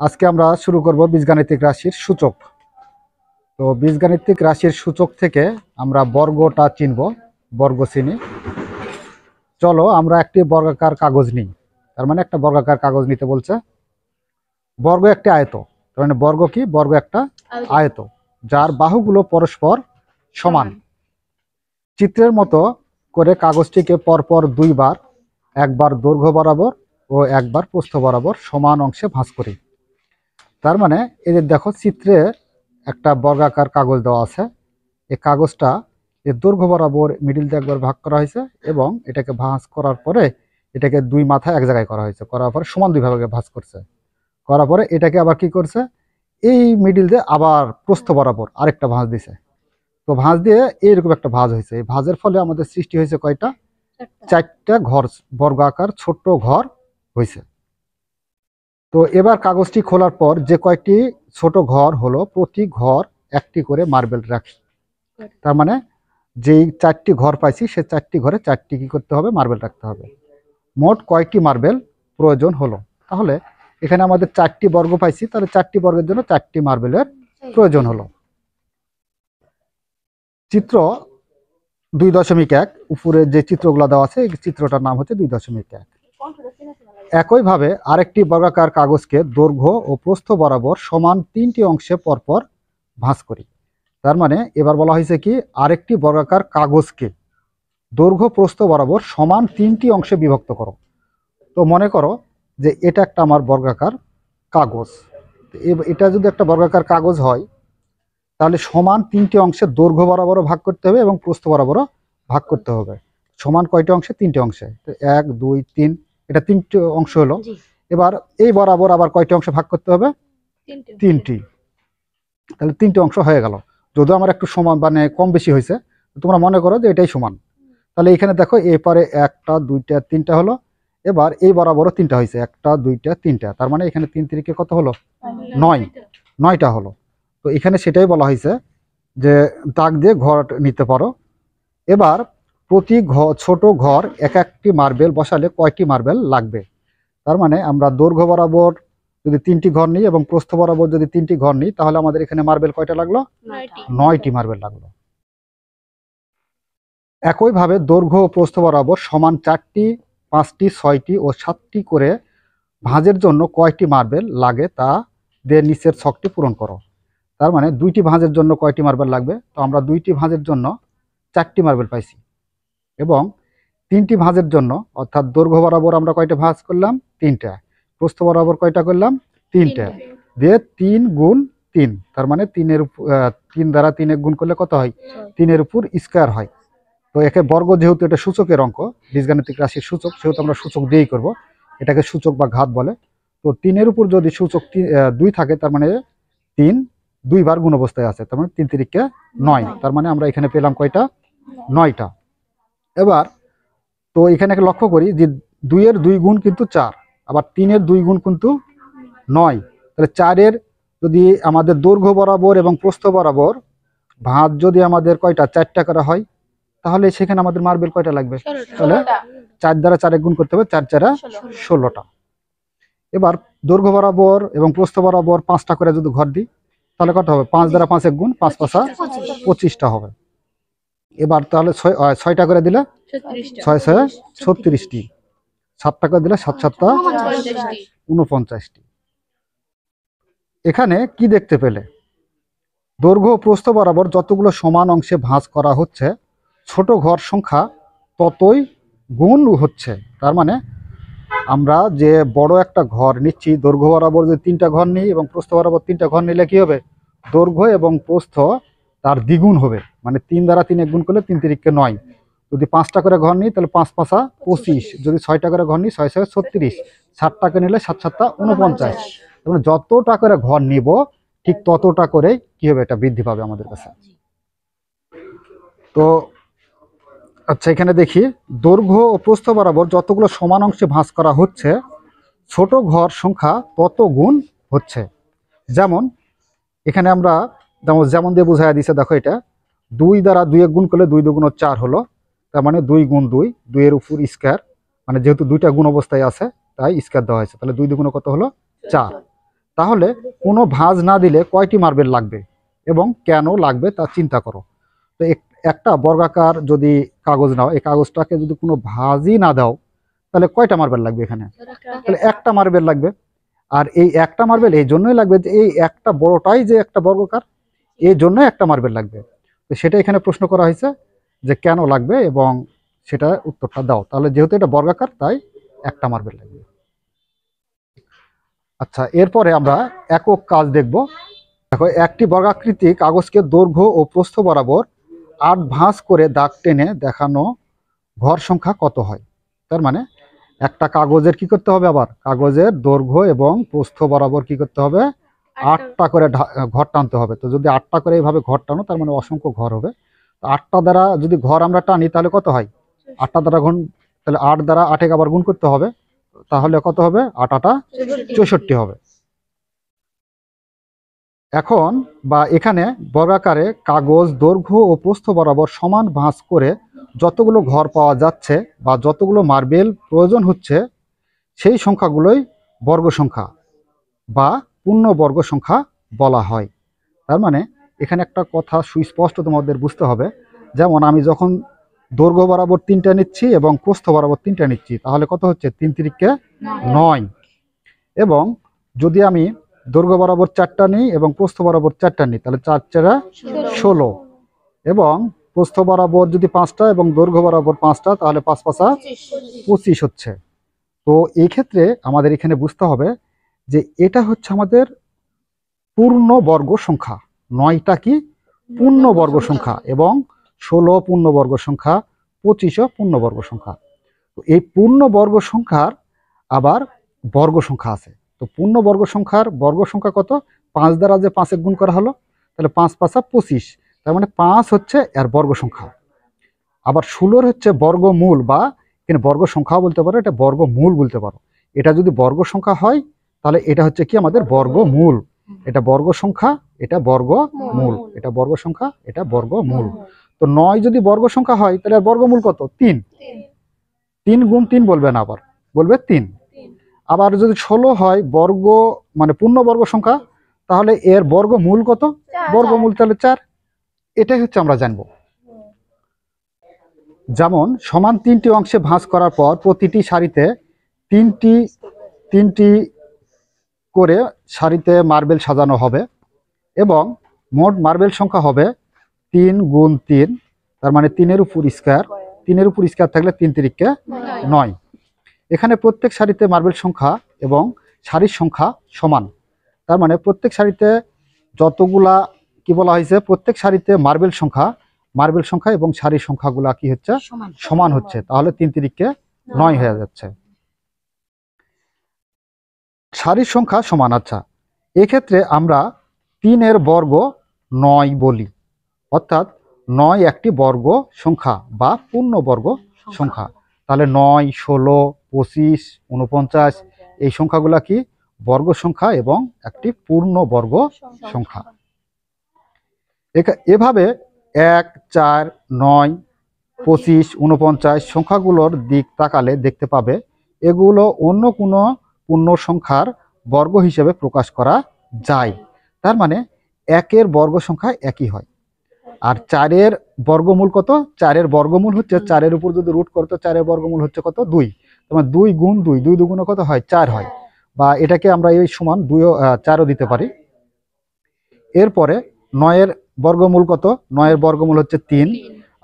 আজকে আমরা শুরু করব বীজগাণিতিক রাশির সূচক। তো বীজগাণিতিক রাশির সূচক থেকে আমরা বর্গটা চিনব, বর্গ চিনি। চলো আমরা একটি বর্গাকার কাগজ নিই। তার মানে একটা বর্গাকার কাগজ নিতে বলছে। বর্গ একটি আয়ত, তার মানে বর্গ কি? বর্গ একটা আয়ত যার বাহুগুলো পরস্পর সমান। চিত্রের মতো করে কাগজটিকে পরপর দুইবার, একবার দৈর্ঘ্য বরাবর ও একবার প্রস্থ বরাবর সমান অংশে ভাঁজ করি। তার মানে এই যে দেখো, চিত্রে একটা বর্গাকার কাগজ দেওয়া আছে। এই কাগজটা এর দৈর্ঘ্য বরাবর মিডিল দিয়ে একবার ভাগ করা হয়েছে এবং এটাকে ভাঁজ করার পরে এটাকে দুই মাথায় এক জায়গায় করা হয়েছে, করার পরে সমান দুই ভাগে ভাঁজ করছে। করার পরে এটাকে আবার কি করছে, এই মিডিল দিয়ে আবার প্রস্থ বরাবর আরেকটা ভাঁজ দিছে। তো ভাঁজ দিয়ে এইরকম একটা ভাঁজ হয়েছে। এই ভাঁজের ফলে আমাদের সৃষ্টি হয়েছে কয়টা? চারটা ঘর, বর্গাকার ছোট্ট ঘর হয়েছে। তো এবার কাগজটি খোলার পর যে কয়টি ছোট ঘর হলো, প্রতি ঘর একটি করে মার্বেল রাখি। তার মানে যেই চারটি ঘর পাইছি সে চারটি ঘরে চারটি কি করতে হবে? মার্বেল রাখতে হবে। মোট কয়টি মার্বেল প্রয়োজন হলো? তাহলে এখানে আমাদের চারটি বর্গ পাইছি, তাহলে চারটি বর্গের জন্য চারটি মার্বেলের প্রয়োজন হলো। চিত্র 2.1 উপরে যে চিত্রগুলো দেওয়া আছে, এই চিত্রটার নাম হচ্ছে 2.1। একইভাবে আরেকটি বর্গাকার কাগজকে দৈর্ঘ্য ও প্রস্থ বরাবর সমান তিনটি অংশে পরপর ভাঁজ করি। তার মানে এবার বলা হয়েছে কি, আরেকটি বর্গাকার কাগজকে দৈর্ঘ্য প্রস্থ বরাবর সমান তিনটি অংশে বিভক্ত করো। তো মনে করো যে এটা একটা আমার বর্গাকার কাগজ। এটা যদি একটা বর্গাকার কাগজ হয় তাহলে সমান তিনটি অংশে দৈর্ঘ্য বরাবরও ভাগ করতে হবে এবং প্রস্থ বরাবরও ভাগ করতে হবে। সমান কয়টি অংশে? তিনটি অংশে। তো 1 2 3, এটা তিনটি অংশ হলো। এবার এই বরাবর আবার কয়টি অংশে ভাগ করতে হবে? তিনটি। তাহলে তিনটি অংশ হয়ে গেল। যদিও আমার একটু সমান মানে কম বেশি হয়েছে, তোমরা মনে করো যে এটাই সমান। তাহলে এখানে দেখো এপারে একটা দুইটা তিনটা হলো, এবার এই বরাবরও তিনটা হয়েছে, একটা দুইটা তিনটা। তার মানে এখানে 3 3 কত হলো? 9, 9টা হলো। তো এখানে সেটাই বলা হয়েছে যে দাগ দিয়ে ঘর নিতে পারো। এবার প্রতি ছোট ঘর এক একটি মার্বেল বসালে কয়টি মার্বেল লাগবে? তার মানে আমরা দৈর্ঘ্য বরাবর যদি 3টি ঘর নিই এবং প্রস্থ বরাবর যদি 3টি ঘর নিই, তাহলে আমাদের এখানে মার্বেল কয়টা লাগলো? 9টি মার্বেল লাগলো। একইভাবে দৈর্ঘ্য ও প্রস্থ বরাবর সমান 4টি, 5টি, 6টি ও 7টি করে ভাঁজের জন্য কয়টি মার্বেল লাগে তা দিয়ে নিচের ছকটি পূরণ করো। তার মানে 2টি ভাঁজের জন্য কয়টি মার্বেল লাগবে? তো আমরা 2টি ভাঁজের জন্য 4টি মার্বেল পাইছি এবং 3টি ভাঁজের জন্য, অর্থাৎ দৈর্ঘ্য বরাবর আমরা কয়টা ভাঁজ করলাম? 3টা। প্রস্থ বরাবর কয়টা করলাম? 3টা। দিয়ে 3 গুণ 3, তার মানে 3 দ্বারা 3 গুণ করলে কত হয়? 3-এর উপর স্কয়ার হয়। তো একে বর্গ, যেহেতু এটা সূচকের অঙ্ক, বীজগাণিতিক রাশির সূচক, সেহেতু আমরা সূচক দিয়েই করব। এটাকে সূচক বা ঘাত বলে। তো 3-এর উপর যদি সূচক 2 থাকে, তার মানে 3 দুইবার গুণ অবস্থায় আছে, তার মানে 3 3 9। তার মানে আমরা এখানে পেলাম কয়টা? 9টা। এবার তো এখানে লক্ষ্য করি যে 2-এর 2 গুণ কিন্তু 4, আবার 3-এর 2 গুণ কিন্তু 9। তাহলে 4-এর যদি আমাদের দৈর্ঘ্য বরাবর এবং প্রস্থ বরাবর ভাঁজ যদি আমাদের কয়টা? 4টা করা হয়, তাহলে সেখানে আমাদের মার্বেল কয়টা লাগবে? তাহলে 4 দ্বারা 4 গুণ করতে হবে, 4 4 16টা। এবার দৈর্ঘ্য বরাবর এবং প্রস্থ বরাবর 5টা করে যদি ঘর দিই, তাহলে কত হবে? 5 দ্বারা 5 গুণ, 5 5 25টা হবে। এবার তাহলে 6টা করে দিলে 6 6 36টি, 7টা করে দিলে 7 7 49টি। এখানে কি দেখতে পেলে? দৈর্ঘ্য ও প্রস্থ বরাবর যতগুলো সমান অংশে ভাঁজ করা হচ্ছে, ছোট ঘর সংখ্যা ততই গুণ হচ্ছে। তার মানে আমরা যে বড় একটা ঘর নিচ্ছি, দৈর্ঘ্য বরাবর যদি 3টা ঘর নিই এবং প্রস্থ বরাবর 3টা ঘর নিলে কি হবে? দৈর্ঘ্য এবং প্রস্থ তার দ্বিগুণ হবে। মানে 3 দ্বারা 3 গুণ করলে 3 3 9। যদি 5টা করে ঘর নিই তাহলে 5 5 25, যদি 6টা করে ঘর নিই 6 6 36, 7টাকে নিলে 7 7 49। মানে যতটা করে ঘর নিব ঠিক ততটা করে কি হবে? এটা বৃদ্ধি পাবে আমাদের কাছে। তো আচ্ছা, এখানে দেখি দৈর্ঘ্য ও প্রস্থ বরাবর যতগুলো সমান অংশে ভাঁজ করা হচ্ছে, ছোট ঘর সংখ্যা তত গুণ হচ্ছে। যেমন এখানে আমরা যেমন দিয়ে বোঝাই দিছে, দেখো এটা 2 দ্বারা 2 গুণ করলে 2 2 4 হলো। তার মানে 2 গুণ 2, 2-এর উপর স্কয়ার, মানে যেহেতু 2টা গুণ অবস্থায় আছে তাই স্কয়ার দেওয়া হয়েছে। তাহলে 2 2 কত হলো? 4। তাহলে কোনো ভাঁজ না দিলে কয়টি মার্বেল লাগবে এবং কেন লাগবে তা চিন্তা করো। তো একটা বর্গাকার যদি কাগজ নাও, এই কাগজটাকে যদি কোনো ভাঁজই না দাও তাহলে কয়টা মার্বেল লাগবে এখানে? তাহলে একটা মার্বেল লাগবে। আর এই একটা মার্বেল এই জন্যই লাগবে যে এই একটা বড়টাই যে একটা বর্গাকার, এই জন্যই একটা মার্বেল লাগবে। তো সেটা এখানে প্রশ্ন করা হয়েছে যে কেন লাগবে এবং সেটা উত্তরটা দাও। তাহলে যেহেতু এটা বর্গাকার তাই একটা মার্বেল লাগবে। আচ্ছা, এরপরে আমরা একক কাজ দেখব। দেখো, একটি বর্গাকৃতি কাগজকে দৈর্ঘ্য ও প্রস্থ বরাবর 8 ভাঁজ করে দাগ টেনে দেখানো ঘর সংখ্যা কত হয়? তার মানে একটা কাগজের কি করতে হবে, আবার কাগজের দৈর্ঘ্য এবং প্রস্থ বরাবর কি করতে হবে? 8টা করে ঘর টানতে হবে। তো যদি 8টা করে এইভাবে ঘর টানো তার মানে অসংখ্য ঘর হবে। তো 8টা দ্বারা যদি ঘর আমরা টানি তাহলে কত হয়? 8টা দ্বারা গুণ, তাহলে 8 দ্বারা 8 আবার গুণ করতে হবে, তাহলে কত হবে? 8 8 64 হবে। এখন বা এখানে বর্গাকারে কাগজ দৈর্ঘ্য ও প্রস্থ বরাবর সমান ভাঁজ করে যতগুলো ঘর পাওয়া যাচ্ছে বা যতগুলো মার্বেল প্রয়োজন হচ্ছে সেই সংখ্যাগুলোই বর্গ সংখ্যা বা পূর্ণবর্গ সংখ্যা বলা হয়। তার মানে এখানে একটা কথা সুস্পষ্ট তোমাদের বুঝতে হবে, যেমন আমি যখন দৈর্ঘ্য বরাবর 3টা নিচ্ছি এবং প্রস্থ বরাবর 3টা নিচ্ছি তাহলে কত হচ্ছে? 3 3 9। এবং যদি আমি দৈর্ঘ্য বরাবর 4টা নিই এবং প্রস্থ বরাবর 4টা নিই তাহলে 4 4 16। এবং প্রস্থ বরাবর যদি 5টা এবং দৈর্ঘ্য বরাবর 5টা তাহলে 5 5 25 হচ্ছে। তো এই ক্ষেত্রে আমাদের এখানে বুঝতে হবে যে এটা হচ্ছে আমাদের পূর্ণবর্গ সংখ্যা। 9টা কি পূর্ণবর্গ সংখ্যা এবং 16 পূর্ণবর্গ সংখ্যা, 25ও পূর্ণবর্গ সংখ্যা। তো এই পূর্ণবর্গ সংখ্যার আবার বর্গ সংখ্যা আছে। তো পূর্ণবর্গ সংখ্যার বর্গ সংখ্যা কত? 5 দ্বারা যে 5 গুণ করা হলো তাহলে 5 5 25, তার মানে 5 হচ্ছে এর বর্গ সংখ্যা। আবার 16 হচ্ছে বর্গমূল, বা এখানে বর্গ সংখ্যাও বলতে পারো, এটা বর্গমূল বলতে পারো। এটা যদি বর্গ সংখ্যা হয় তাহলে এটা হচ্ছে কি আমাদের বর্গমূল। এটা বর্গ সংখ্যা, এটা বর্গমূল, এটা বর্গ সংখ্যা, এটা বর্গমূল। তো 9 যদি বর্গ সংখ্যা হয় তাহলে এর বর্গমূল কত? 3। 3 গুণ 3 বলবে না, আবার বলবে 3। আবার যদি 16 হয় বর্গ মানে পূর্ণবর্গ সংখ্যা তাহলে এর বর্গমূল কত? বর্গমূল তাহলে 4। এটাই হচ্ছে আমরা জানবো। যেমন সমান 3টি অংশে ভাঁজ করার পর প্রতিটি সারিতে 3টি করে সারিতে মার্বেল সাজানো হবে এবং মোট মার্বেল সংখ্যা হবে 3 গুণ 3, তার মানে 3-এর উপর স্কয়ার। 3-এর উপর স্কয়ার থাকলে 3 3 9। এখানে প্রত্যেক সারিতে মার্বেল সংখ্যা এবং সারির সংখ্যা সমান। তার মানে প্রত্যেক সারিতে যতগুলা কি বলা হয়েছে, প্রত্যেক সারিতে মার্বেল সংখ্যা এবং সারির সংখ্যাগুলা কি হচ্ছে? সমান হচ্ছে। তাহলে 3 3 9 হয়ে যাচ্ছে। সারির সংখ্যা সমান। আচ্ছা, এক্ষেত্রে আমরা 3-এর বর্গ 9 বলি, অর্থাৎ 9 একটি বর্গ সংখ্যা বা পূর্ণবর্গ সংখ্যা। তাহলে 9 16 25 49 এই সংখ্যাগুলা কি? বর্গ সংখ্যা এবং একটি পূর্ণবর্গ সংখ্যা। এভাবে 1 4 9 25 49 সংখ্যাগুলোর দিক তাকালে দেখতে পাবে এগুলো অন্য কোনো পূর্ণ সংখ্যার বর্গ হিসেবে প্রকাশ করা যায়। তার মানে 1-এর বর্গ সংখ্যা একই হয়। আর 4-এর বর্গমূল কত? 4-এর বর্গমূল হচ্ছে 4-এর উপর যদি রুট করো তো 4-এর বর্গমূল হচ্ছে কত? 2। তোমার 2 গুণ 2, 2 দুগুণে কত হয়? 4 হয়। বা এটাকে আমরা এই সমান 4ও দিতে পারি। এরপরে 9-এর বর্গমূল কত? 9-এর বর্গমূল হচ্ছে 3।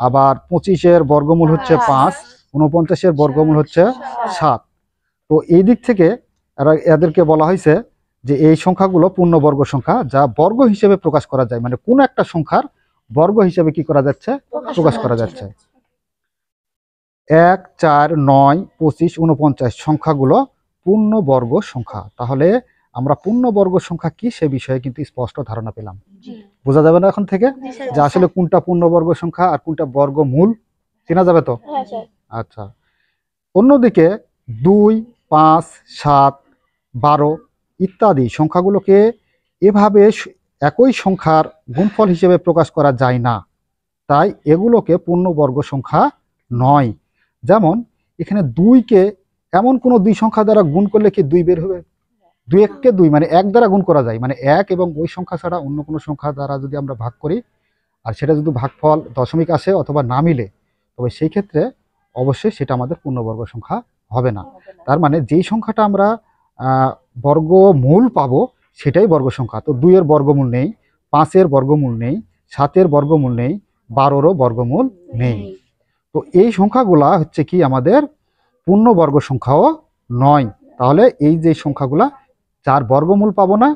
আবার 25-এর বর্গমূল হচ্ছে 5, 49-এর বর্গমূল হচ্ছে 7। তো এই দিক থেকে এদেরকে বলা হয়েছে যে এই সংখ্যাগুলো পূর্ণবর্গ সংখ্যা, যা বর্গ হিসেবে প্রকাশ করা যায়। মানে কোন একটা সংখ্যার বর্গ হিসেবে কি করা যাচ্ছে? প্রকাশ করা যাচ্ছে। 1 4 9 25 49 সংখ্যাগুলো পূর্ণবর্গ সংখ্যা। তাহলে আমরা পূর্ণবর্গ সংখ্যা কি সে বিষয়ে কিন্তু স্পষ্ট ধারণা পেলাম। বোঝা যাবে না এখন থেকে যে আসলে কোনটা পূর্ণবর্গ সংখ্যা আর কোনটা বর্গমূল? চেনা যাবে তো? আচ্ছা, অন্যদিকে 2 5 7 12 ইত্যাদি সংখ্যাগুলোকে এভাবে একই সংখ্যার গুণফল হিসেবে প্রকাশ করা যায় না, তাই এগুলোকে পূর্ণবর্গ সংখ্যা নয়। যেমন এখানে 2কে এমন কোনো 2 সংখ্যা দ্বারা গুণ করলে কি 2 বের হবে? 2 কে 2 মানে 1 দ্বারা গুণ করা যায়, মানে 1 এবং ওই সংখ্যা ছাড়া অন্য কোনো সংখ্যা দ্বারা যদি আমরা ভাগ করি আর সেটা যদি ভাগফল দশমিক আসে অথবা না মিলে, তবে সেই ক্ষেত্রে অবশ্যই সেটা আমাদের পূর্ণবর্গ সংখ্যা হবে না। তার মানে যেই সংখ্যাটা আমরা বর্গমূল পাবো সেটাই বর্গ সংখ্যা। তো 2 এর বর্গমূল নেই, 5 এর বর্গমূল নেই, 7 এর বর্গমূল নেই, 12রও বর্গমূল নেই। তো এই সংখ্যাগুলা হচ্ছে কি আমাদের পূর্ণবর্গ সংখ্যাও নয়। তাহলে এই যে সংখ্যাগুলা যার বর্গমূল পাবো না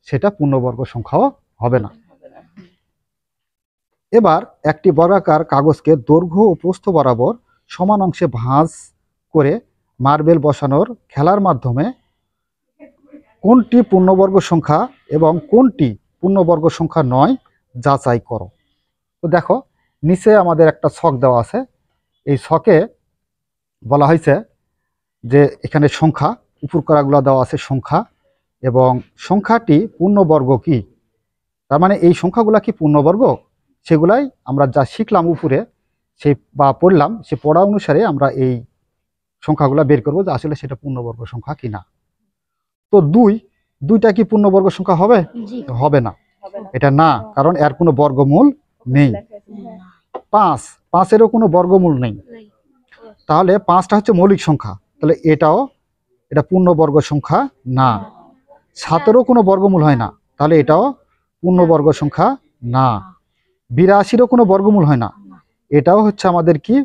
সেটা পূর্ণবর্গ সংখ্যাও হবে না। এবার একটি বর্গাকার কাগজকে দৈর্ঘ্য ও প্রস্থ বরাবর সমান অংশে ভাঁজ করে মার্বেল বসানোর খেলার মাধ্যমে কোনটি পূর্ণবর্গ সংখ্যা এবং কোনটি পূর্ণবর্গ সংখ্যা নয় যাচাই করো। তো দেখো নিচে আমাদের একটা ছক দেওয়া আছে, এই ছকে বলা হয়েছে যে এখানে সংখ্যা, উপর করাগুলো দেওয়া আছে সংখ্যা, এবং সংখ্যাটি পূর্ণবর্গ কি, তার মানে এই সংখ্যাগুলা কি পূর্ণবর্গ, সেগুলাই আমরা যা শিখলাম উপরে সেই বা পড়লাম সে পড়া অনুসারে আমরা এই সংখ্যাগুলা বের করবো যে আসলে সেটা পূর্ণবর্গ সংখ্যা কিনা। তো দুইটা কি পূর্ণবর্গ সংখ্যা হবে? হবে না, এটা না, কারণ এর কোনো বর্গমূল নেই। 5 এরও কোনো বর্গমূল নেই, তাহলে 5টা হচ্ছে মৌলিক সংখ্যা, তাহলে এটা পূর্ণবর্গ সংখ্যা না। 7-এরও কোনো বর্গমূল হয় না, তাহলে এটাও পূর্ণবর্গ সংখ্যা না। 82-রও কোনো বর্গমূল হয় না, এটাও হচ্ছে আমাদের কি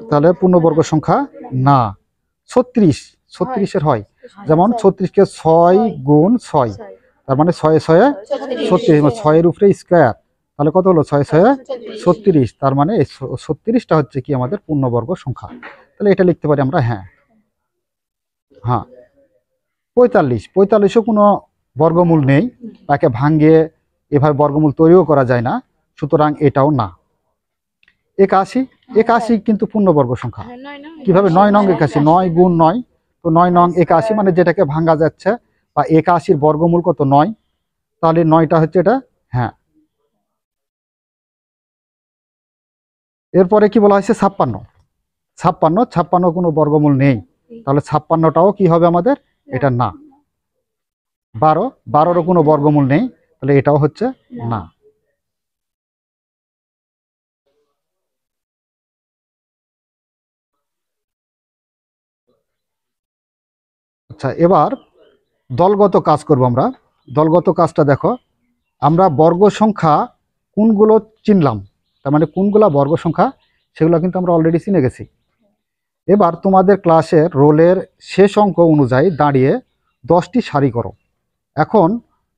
তাহলে পূর্ণবর্গ সংখ্যা না। 36-এর হয়, যেমন 36-কে 6 গুণ 6, তার মানে 6 6 36, 6-এর উপরে স্কোয়ার, তাহলে কত হলো 6 6 36, তার মানে এই 36টা হচ্ছে কি আমাদের পূর্ণবর্গ সংখ্যা। তাহলে এটা লিখতে পারি আমরা হ্যাঁ। 45-ও কোনো বর্গমূল নেই, তাকে ভাঙিয়ে এভাবে বর্গমূল তৈরিও করা যায় না, সুতরাং এটাও না। 81 কিন্তু পূর্ণবর্গ সংখ্যা। কিভাবে? 9 নং 81, 9 গুণ 9, তো 9 নং 81 মানে যেটাকে ভাঙা যাচ্ছে, বা 81-র বর্গমূল কত 9, তাহলে 9টা হচ্ছে এটা হ্যাঁ। এরপরে কি বলা হয়েছে 56 কোনো বর্গমূল নেই, তাহলে 56টাও কি হবে আমাদের এটা না। 12-এরও কোনো বর্গমূল নেই, তাহলে এটাও হচ্ছে না। আচ্ছা, এবার দলগত কাজ করব আমরা। দলগত কাজটা দেখো, আমরা বর্গ সংখ্যা কোনগুলো চিনলাম, তার মানে কোনগুলা বর্গ সংখ্যা সেগুলো কিন্তু আমরা অলরেডি চিনে গেছি। এবার তোমাদের ক্লাসের রোলের শেষ অঙ্ক অনুযায়ী দাঁড়িয়ে 10টি সারি করো। এখন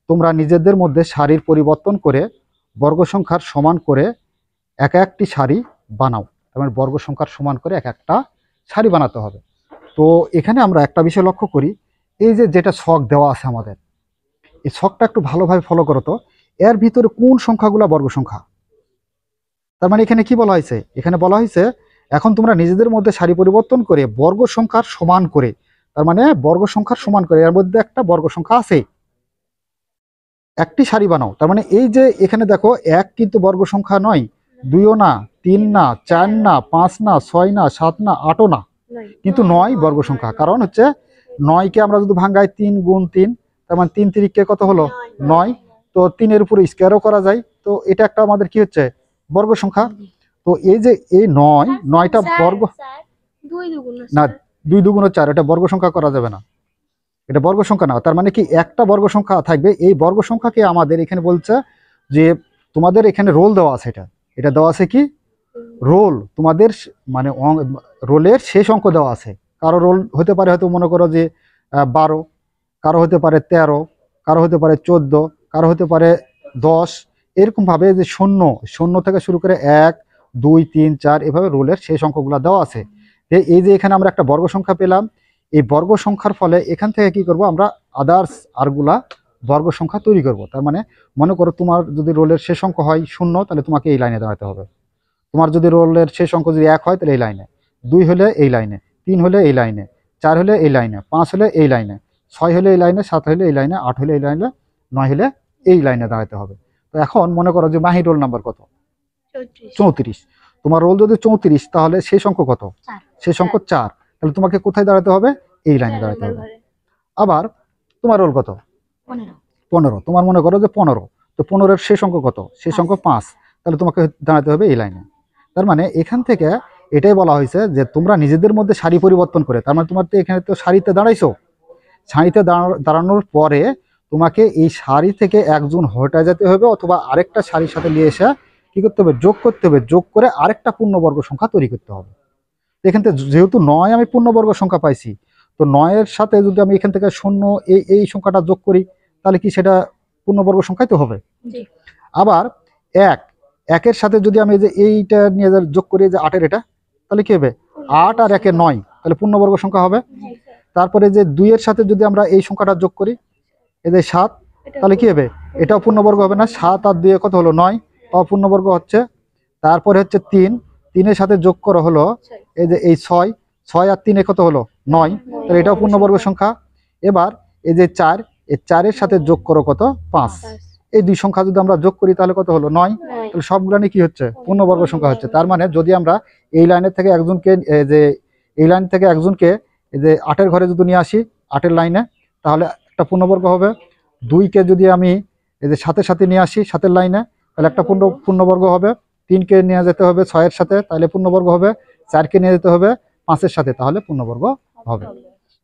তোমরা নিজেদের মধ্যে সারির পরিবর্তন করে বর্গ সংখ্যার সমান করে এক একটি সারি বানাও। তার মানে বর্গ সংখ্যার সমান করে এক একটা সারি বানাতে হবে। তো এখানে আমরা একটা বিষয় লক্ষ্য করি, এই যে যেটা ছক দেওয়া আছে আমাদের, এই ছকটা একটু ভালোভাবে ফলো করো তো, এর ভিতরে কোন সংখ্যাগুলো বর্গ সংখ্যা। তার মানে এখানে কি বলা হয়েছে, এখানে বলা হয়েছে এখন তোমরা নিজেদের মধ্যে সারি পরিবর্তন করে বর্গ সংখ্যার সমান করে, তার মানে বর্গ সংখ্যার সমান করে এর মধ্যে একটা বর্গ সংখ্যা আছে, একটি সারি বানাও। তার মানে এই যে এখানে দেখো 1 কিন্তু বর্গ সংখ্যা নয়, 2ও না, 3 না, 4 না, 5 না, 6 না, 7 না, 8ও না, কিন্তু 9 বর্গ সংখ্যা। কারণ হচ্ছে 9কে আমরা যদি ভাঙাই 3 গুণ 3, তার মানে 3 3 কত হলো 9, তো 3-এর উপরে স্কোয়ারও করা যায়, তো এটা একটা আমাদের কি হচ্ছে বর্গ সংখ্যা। তো এই যে এই 9টা বর্গ না, 2 2 4, এটা বর্গ সংখ্যা করা যাবে না, এটা বর্গ সংখ্যা না। তার মানে কি একটা বর্গ সংখ্যা থাকবে, এই বর্গ সংখ্যাকে আমাদের এখানে বলছে যে তোমাদের এখানে রোল দেওয়া আছে, এটা দেওয়া আছে কি রোল, তোমাদের মানে রোলের শেষ অঙ্ক দেওয়া আছে। কারো রোল হতে পারে হয়তো মনে করো যে 12, কারো হতে পারে 13, কারো হতে পারে 14, কারো হতে পারে 10, এরকম ভাবে যে 0 থেকে শুরু করে 1 2 3 4 এভাবে রোলের শেষ অঙ্কগুলো দেওয়া আছে। এই যে এখানে আমরা একটা বর্গ সংখ্যা পেলাম, এই বর্গ সংখ্যার ফলে এখান থেকে কি করব আমরা আদার্স আরগুলা বর্গ সংখ্যা তৈরি করব। তার মানে মনে করো তোমার যদি রোলের শেষ অঙ্ক হয় 0, তাহলে তোমাকে এই লাইনে দাঁড়াতে হবে। তোমার যদি রোলের শেষ অঙ্ক যদি 1 হয় তাহলে এই লাইনে, 2 হলে এই লাইনে, 3 হলে এই লাইনে, 4 হলে এই লাইনে, 5 হলে এই লাইনে, 6 হলে এই লাইনে, 7 হলে এই লাইনে, 8 হলে এই লাইনে, 9 হলে এই লাইনে দাঁড়াতে হবে। তো এখন মনে করো যে মাহির রোল নাম্বার কত 34, তোমার রোল যদি 34, তাহলে শেষ অঙ্ক কত, শেষ অঙ্ক 4, তাহলে তোমাকে কোথায় দাঁড়াতে হবে এই লাইনে দাঁড়াতে হবে। আবার তোমার রোল কত? 15। তোমার মনে করো যে 15, তো 15-এর শেষ অঙ্ক কত? শেষ অঙ্ক 5, তাহলে তোমাকে দাঁড়াতে হবে এই লাইনে। তার মানে এখান থেকে এটাই বলা হয়েছে যে তোমরা নিজেদের মধ্যে সারি পরিবর্তন করে, তার মানে তোমার তো এখানে তো সারিতে দাঁড়াইছো, সারিতে দাঁড়ানোর পরে তোমাকে এই সারি থেকে একজন হটে যেতে হবে, অথবা আরেকটা সারির সাথে নিয়ে এসে কি করতে হবে? যোগ করতে হবে। যোগ করে আরেকটা পূর্ণবর্গ সংখ্যা তৈরি করতে হবে। এখান থেকে যেহেতু 9 আমি পূর্ণবর্গ সংখ্যা পাইছি, তো 9-এর সাথে যদি আমি এখান থেকে 0 এই সংখ্যাটা যোগ করি, তাহলে কি সেটা পূর্ণবর্গ সংখ্যাই তো হবে। আবার 1-এর সাথে যদি আমি যে এইটা নিয়ে যোগ করি, যে 8-এর এটা, তাহলে কি হবে? 8 আর 1-এ 9, তাহলে পূর্ণবর্গ সংখ্যা হবে। তারপরে যে 2-এর সাথে যদি আমরা এই সংখ্যাটা যোগ করি, এই যে 7, তাহলে কি হবে? এটাও পূর্ণবর্গ হবে না? 7 আর 2 কত হলো? 9, তাও পূর্ণবর্গ হচ্ছে। তারপরে হচ্ছে 3-এর সাথে যোগ করা হলো এই যে এই 6 আর 3 কত হলো? 9, তাহলে এটাও পূর্ণবর্গ সংখ্যা। এবার এই যে 4, এই 4-এর সাথে যোগ করো কত? 5। এই দুই সংখ্যা যদি আমরা যোগ করি তাহলে কত হলো? 9। তাহলে সবগুলো কি হচ্ছে? পূর্ণবর্গ সংখ্যা হচ্ছে। তার মানে যদি আমরা এই লাইনের থেকে একজনকে এই লাইন থেকে একজনকে এই যে 8-এর ঘরে যদি নিয়ে আসি, 8-এর লাইনে, তাহলে একটা পূর্ণবর্গ হবে। 2-কে যদি আমি এই যে 7-এর সাথে নিয়ে আসি, 7-এর লাইনে, তাহলে একটা পূর্ণবর্গ হবে। 3-কে নিয়ে যেতে হবে 6-এর সাথে, তাহলে পূর্ণবর্গ হবে। 4-কে নিয়ে যেতে হবে 5-এর সাথে, তাহলে পূর্ণবর্গ হবে।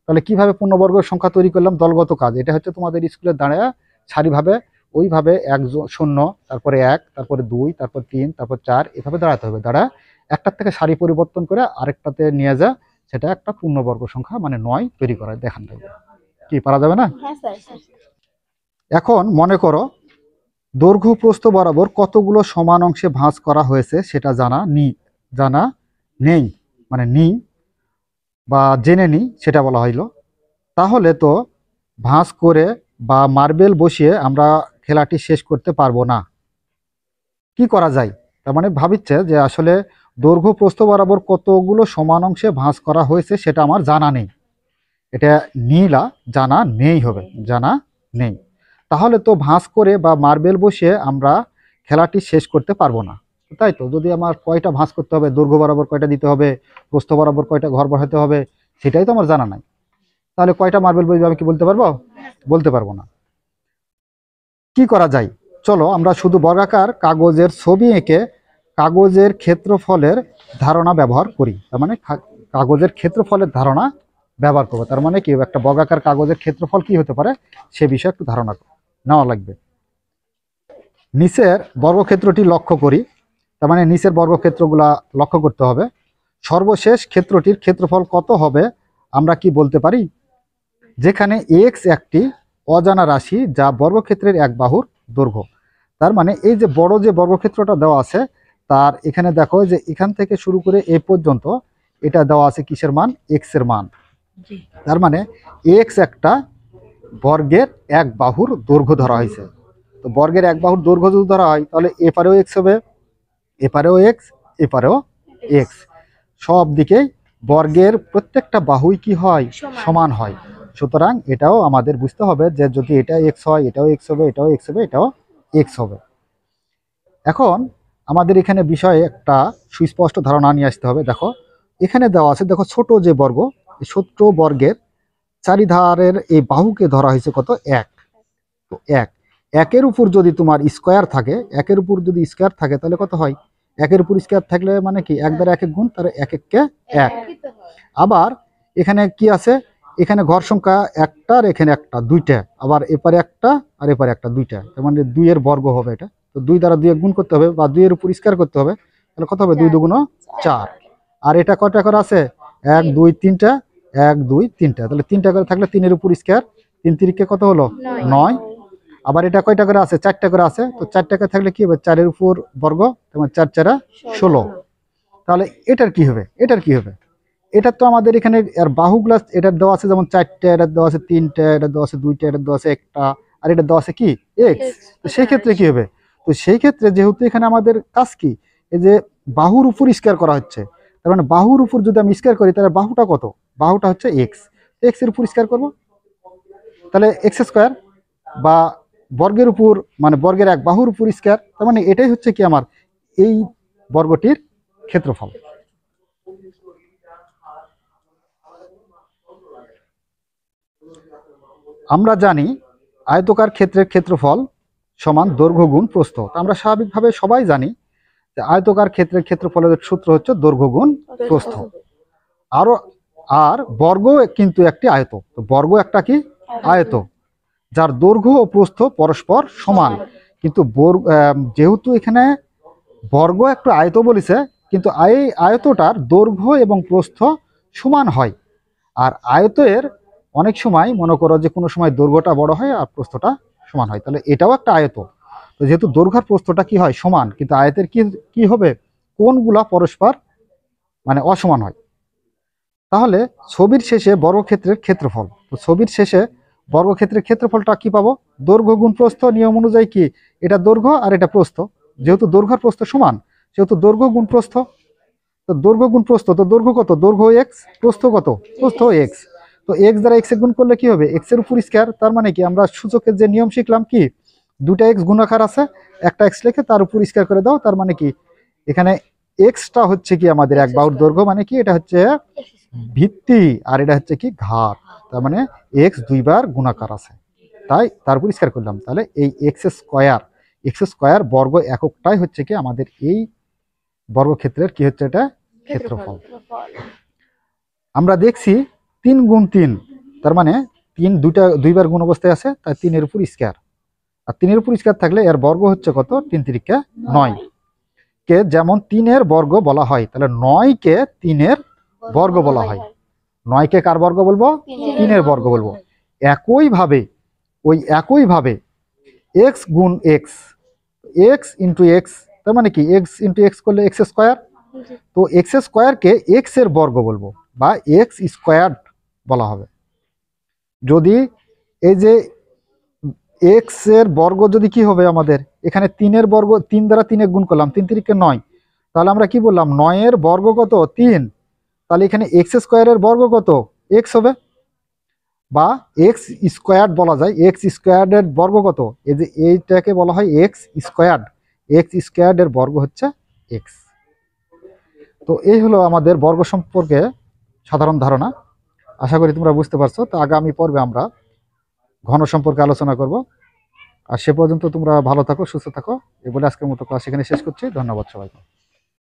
তাহলে কিভাবে পূর্ণবর্গ সংখ্যা তৈরি করলাম? দলগত কাজ। এটা হচ্ছে তোমাদের স্কুলের দাঁড়ায় সারিভাবে ওইভাবে 0, তারপরে 1, তারপরে 2, তারপর 3, তারপর 4, এভাবে দাঁড়াতে হবে। দাঁড়া একটার থেকে সারি পরিবর্তন করে আরেকটাতে নিয়ে যা, সেটা একটা পূর্ণবর্গ সংখ্যা মানে 9 তৈরি করা দেখান যাবে। কি পারা যাবে না? এখন মনে করো দৈর্ঘ্য প্রস্থ বরাবর কতগুলো সমান অংশে ভাঁজ করা হয়েছে সেটা জানা নেই, মানে বা জেনে নি সেটা বলা হইল। তাহলে তো ভাঁজ করে বা মার্বেল বসিয়ে আমরা খেলাটি শেষ করতে পারবো না। কি করা যায়? তার মানে ভাবিচ্ছে যে আসলে দৈর্ঘ্য প্রস্থ বরাবর কতগুলো সমান অংশে ভাঁজ করা হয়েছে সেটা আমার জানা নেই। এটা নীলা জানা নেই হবে, জানা নেই। তাহলে তো ভাঁজ করে বা মার্বেল বসিয়ে আমরা খেলাটি শেষ করতে পারবো না, তাই তো? যদি আমার কয়টা ভাঁজ করতে হবে, দৈর্ঘ্য বরাবর কয়টা দিতে হবে, প্রস্থ বরাবর কয়টা ঘর বসাতে হবে, সেটাই তো আমার জানা নাই। তাহলে কয়টা মার্বেল বসবে আমি কি বলতে পারবো? বলতে পারবো না। কি করা যায়? চলো আমরা শুধু বর্গাকার কাগজের ছবি এঁকে কাগজের ক্ষেত্রফলের ধারণা ব্যবহার করি। তার মানে কাগজের ক্ষেত্রফলের ধারণা ব্যবহার করবো। তার মানে কি, একটা বর্গাকার কাগজের ক্ষেত্রফল কি হতে পারে সে বিষয়ে একটু ধারণা নেওয়া লাগবে। নিচের বর্গক্ষেত্রটি লক্ষ্য করি। তার মানে নিচের বর্গক্ষেত্রগুলা লক্ষ্য করতে হবে। সর্বশেষ ক্ষেত্রটির ক্ষেত্রফল কত হবে আমরা কি বলতে পারি? যেখানে x একটি অজানা রাশি যা বর্গক্ষেত্রের এক বাহুর দৈর্ঘ্য। তার মানে এই যে বড় যে বর্গক্ষেত্রটা দেওয়া আছে, তার এখানে দেখো যে এখান থেকে শুরু করে এ পর্যন্ত এটা দেওয়া আছে কিসের মান? x এর মান। তার মানে x একটা বর্গের এক বাহুর দৈর্ঘ্য ধরা হয়েছে। তো বর্গের এক বাহুর দৈর্ঘ্য যদি ধরা হয়, তাহলে এপারেও x হবে, এপারেও x, এপারেও x। সব দিকেই বর্গের প্রত্যেকটা বাহুই কি হয়? সমান হয়। সুতরাং এটাও আমাদের বুঝতে হবে যে যদি এটা x হয়, এটাও x হবে, এটাও x হবে, এটাও x হবে। এখন আমাদের এখানে বিষয়ে একটা সুস্পষ্ট ধারণা নিয়ে আসতে হবে। দেখো এখানে দেওয়া আছে, দেখো ছোট যে বর্গ, এই ছোট বর্গের চারিধারের এই বাহুকে ধরা হয়েছে কত? 1। তো 1-এর উপর যদি তোমার স্কোয়ার থাকে, 1-এর উপর যদি স্কোয়ার থাকে তাহলে কত হয়? 1-এর উপর স্কোয়ার থাকলে মানে কি 1 দ্বারা 1 গুণ, তার 1-1-কে 1। আবার এখানে কি আছে? এখানে ঘর সংখ্যা একটা আর এখানে একটা, দুইটা, আবার এপারে একটা আর এপারে একটা, দুইটা, তার মানে 2-এর বর্গ হবে এটা। তো 2 দ্বারা 2 গুণ করতে হবে বা 2-এর উপর স্কোয়ার করতে হবে, তাহলে কত হবে? 2 দুগুণ 4। আর এটা কয়টা করে আছে? 1 2 3টা, 1 2 3টা, তাহলে 3টা করে থাকলে 3-এর উপর স্কোয়ার, 3 3 কত হলো? 9। আবার এটা কয়টা করে আছে? 4টা করে আছে। তো 4টা করে থাকলে কি হবে? 4-এর উপর বর্গ, তেমন 4 4 16। তাহলে এটার কি হবে? এটার কি হবে? এটা তো আমাদের এখানে আর বাহুগুলা এটার দেওয়া আছে যেমন 4টা, এটার দেওয়া আছে 3টা, এটার দেওয়া আছে 2টা, এটার দেওয়া আছে একটা, আর এটার দেওয়া আছে কি? x। তো সেই ক্ষেত্রে কি হবে? তো সেই ক্ষেত্রে যেহেতু এখানে আমাদের কাজ কি, এই যে বাহুর উপর স্কয়ার করা হচ্ছে, তার মানে বাহুর উপর যদি আমি স্কয়ার করি তাহলে বাহুটা কত? বাহুটা হচ্ছে x। x এর উপর স্কয়ার করব, তাহলে x স্কয়ার, বা বর্গের উপর মানে বর্গের এক বাহুর উপর স্কয়ার। তার মানে এটাই হচ্ছে কি আমার এই বর্গটির ক্ষেত্রফল। আমরা জানি আয়তকার ক্ষেত্রের ক্ষেত্রফল সমান দৈর্ঘ্য গুণ প্রস্থ। তো আমরা স্বাভাবিকভাবে সবাই জানি যে আয়তকার ক্ষেত্রের ক্ষেত্রফলের সূত্র হচ্ছে দৈর্ঘ্য গুণ প্রস্থ। আরো আর বর্গ কিন্তু একটি আয়ত। তো বর্গ একটা কি আয়ত, যার দৈর্ঘ্য ও প্রস্থ পরস্পর সমান। কিন্তু যেহেতু এখানে বর্গ একটা আয়ত বলেছে, কিন্তু এই আয়তটার দৈর্ঘ্য এবং প্রস্থ সমান হয়। আর আয়তের অনেক সময় মনে করো যে কোনো সময় দৈর্ঘ্যটা বড় হয় আর প্রস্থটা সমান হয়, তাহলে এটাও একটা আয়ত। তো যেহেতু দৈর্ঘ্য আর প্রস্থটা কি হয় সমান, কিন্তু আয়তের কি কি হবে, কোণগুলা পরস্পর মানে অসমান হয়। তাহলে ছবির শেষে বর্গক্ষেত্রের ক্ষেত্রফল, তো ছবির শেষে বর্গক্ষেত্রের ক্ষেত্রফলটা কি পাবো, দৈর্ঘ্য গুণ প্রস্থ। নিয়ম অনুযায়ী কি, এটা দৈর্ঘ্য আর এটা প্রস্থ, যেহেতু দৈর্ঘ্য আর প্রস্থ সমান সেহেতু দৈর্ঘ্য গুণ প্রস্থ। তো দৈর্ঘ্য গুণ প্রস্থ, তো দৈর্ঘ্য কত, দৈর্ঘ্য এক্স, প্রস্থ কত, প্রস্থ এক্স। তো এক্স দ্বারা এক্স এ গুণ করলে কি হবে, এক্স এর উপর স্কয়ার। তার মানে কি, আমরা সূচকের যে নিয়ম শিখলাম কি, দুটা এক্স গুণাকার আছে, একটা এক্স লিখে তার উপর স্কয়ার করে দাও। তার মানে কি, এখানে এক্সটা হচ্ছে কি আমাদের এক বাহুর দৈর্ঘ্য, মানে কি এটা হচ্ছে ভিত্তি আর এটা হচ্ছে কি ঘাত। তার মানে এক্স দুইবার গুণাকার আছে, তাই তার উপর স্কয়ার করলাম। তাহলে এই এক্স স্কয়ার বর্গ এককটাই হচ্ছে কি আমাদের এই বর্গক্ষেত্রের কি হচ্ছে, এটা ক্ষেত্রফল। আমরা দেখছি 3 গুণ 3, তার মানে 3 দুইবার গুণ অবস্থায় আছে, তাই 3 এর উপর স্কয়ার। আর 3 এর উপর স্কয়ার থাকলে এর বর্গ হচ্ছে কত, 3 3 9 কে যেমন 3 এর বর্গ বলা হয়, তাহলে 9 কে 3 এর বর্গ বলা হয়। 9 কে কার বর্গ বলবো, 3 এর বর্গ বলবো। একইভাবে এক্স গুণ এক্স, এক্স ইন্টু এক্স, তার মানে কি এক্স ইন্টু এক্স করলে এক্স স্কোয়ার। তো এক্স স্কোয়ারকে এক্স এর বর্গ বলবো বা এক্স স্কোয়ার্ড বলা হবে। যদি এই যে এক্স এর বর্গ যদি কি হবে আমাদের, এখানে 3 এর বর্গ, 3 দ্বারা 3 এ গুণ করলাম, 3 3 9, তাহলে আমরা কি বললাম 9 এর বর্গ কত 3, তাহলে এখানে এক্স স্কোয়ারের বর্গ কত এক্স হবে, বা এক্স স্কোয়ার্ড বলা যায়। এক্স স্কোয়ার্ডের বর্গ কত, এই যে এইটাকে বলা হয় এক্স স্কোয়ার্ডের বর্গ হচ্ছে এক্স। তো এই হলো আমাদের বর্গ সম্পর্কে সাধারণ ধারণা। আশা করি তোমরা বুঝতে পারছো। তো আগামী পর্বে আমরা ঘন সম্পর্কে আলোচনা করব। আর সে পর্যন্ত তোমরা ভালো থাকো, সুস্থ থাকো। এই বলে আজকের মতো ক্লাস এখানে শেষ করছি। ধন্যবাদ সবাইকে।